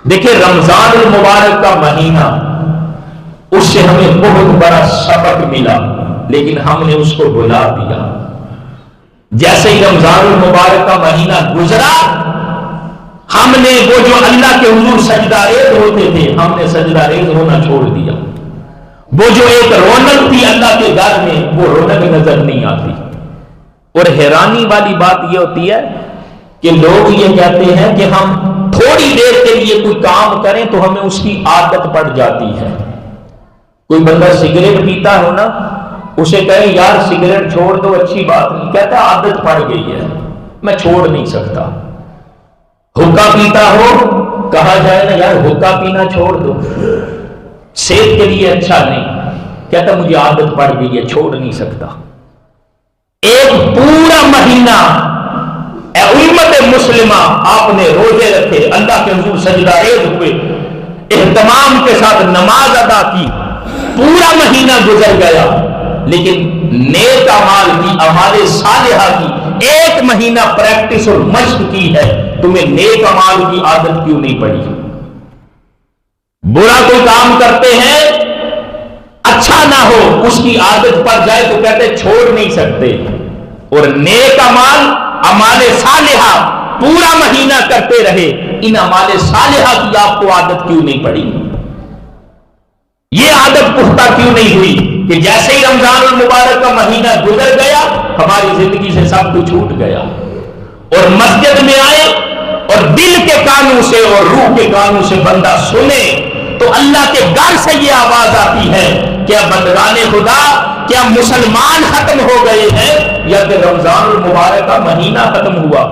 دیکھیں رمضان المبارک کا مہینہ، اس سے ہمیں بہت بڑا سبق ملا، لیکن ہم نے اس کو بھلا دیا۔ جیسے ہی رمضان المبارک کا مہینہ گزرا، ہم نے وہ جو اللہ کے حضور سجدہ ریز ہوتے تھے، ہم نے سجدہ ریز ہونا چھوڑ دیا۔ وہ جو ایک رونق تھی اللہ کے گھر میں، وہ رونق نظر نہیں آتی۔ اور حیرانی والی بات یہ ہوتی ہے کہ لوگ یہ کہتے ہیں کہ ہم تھوڑی دیر کے لیے کوئی کام کریں تو ہمیں اس کی عادت پڑ جاتی ہے۔ کوئی بندہ سگریٹ پیتا ہو نا، اسے کہے یار سگریٹ چھوڑ دو، اچھی بات نہیں، کہتا عادت پڑ گئی ہے، میں چھوڑ نہیں سکتا۔ حقہ پیتا ہو، کہا جائے نا یار حقہ پینا چھوڑ دو، صحت کے لیے اچھا نہیں، کہتا مجھے عادت پڑ گئی ہے، چھوڑ نہیں سکتا۔ ایک پورا مہینہ اے امت مسلمہ آپ نے روزے رکھے، اللہ کے حضور سجدہ ریز ہوئے، اہتمام کے ساتھ نماز ادا کی، پورا مہینہ گزر گیا، لیکن نیک اعمال کی، اعمال صالحہ کی ایک مہینہ پریکٹس اور مشق کی ہے، تمہیں نیک اعمال کی عادت کیوں نہیں پڑی؟ برا کوئی کام کرتے ہیں، اچھا نہ ہو، اس کی عادت پڑ جائے تو کہتے چھوڑ نہیں سکتے۔ اور نیک اعمال، اعمال صالحہ پورا مہینہ کرتے رہے، ان اعمال صالحہ کی آپ کو عادت کیوں نہیں پڑی؟ یہ عادت پختہ کیوں نہیں ہوئی کہ جیسے ہی رمضان المبارک کا مہینہ گزر گیا ہماری زندگی سے سب کچھ چھوٹ گیا، اور مسجد میں آئے اور دل کے کانوں سے اور روح کے کانوں سے بندہ سنے تو اللہ کے گھر سے یہ آواز آتی ہے، کیا بندگان خدا، کیا مسلمان ختم ہو گئے ہیں یا کہ رمضان المبارک کا مہینہ ختم ہوا؟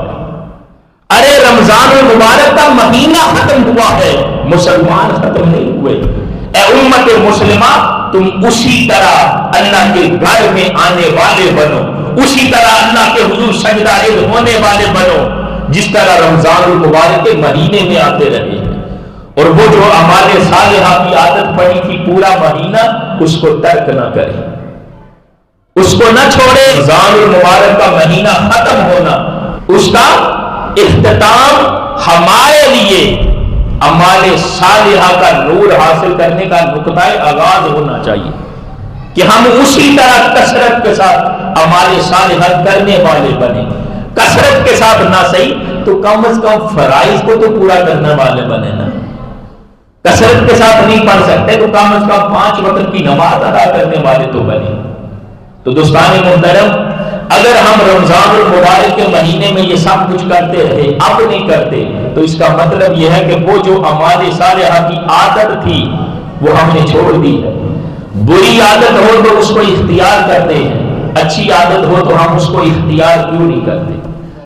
ارے رمضان المبارک کا مہینہ ختم ہوا ہے، مسلمان ختم نہیں ہوئے۔ اے امت مسلمہ، تم اسی طرح اللہ کے گھر میں آنے والے بنو، اسی طرح اللہ کے حضور سجدہ ریز ہونے والے بنو جس طرح رمضان المبارک کے مہینے میں آتے رہے۔ اور وہ جو اعمال صالحہ کی عادت پڑی تھی پورا مہینہ، اس کو ترک نہ کرے، اس کو نہ چھوڑے۔ رمضان المبارک کا مہینہ ختم ہونا، اس کا اختتام ہمارے لیے اعمال صالحہ کا نور حاصل کرنے کا نقطہ آغاز ہونا چاہیے کہ ہم اسی طرح کثرت کے ساتھ اعمال صالحہ کرنے والے بنے۔ کثرت کے ساتھ نہ صحیح تو کم از کم فرائض کو تو پورا کرنے والے بنے نا۔ کثرت کے ساتھ نہیں پڑھ سکتے تو کم از کم 5 وقت کی نماز ادا کرنے والے تو بنے۔ تو دوستان محترم، اگر ہم رمضان المبارک کے مہینے میں یہ سب کچھ کرتے رہے، اب نہیں کرتے، تو اس کا مطلب یہ ہے کہ وہ جو اعمال صالحہ کی عادت تھی وہ ہم نے چھوڑ دی ہے۔ بری عادت ہو تو اس کو اختیار کرتے ہیں، اچھی عادت ہو تو ہم اس کو اختیار کیوں نہیں کرتے؟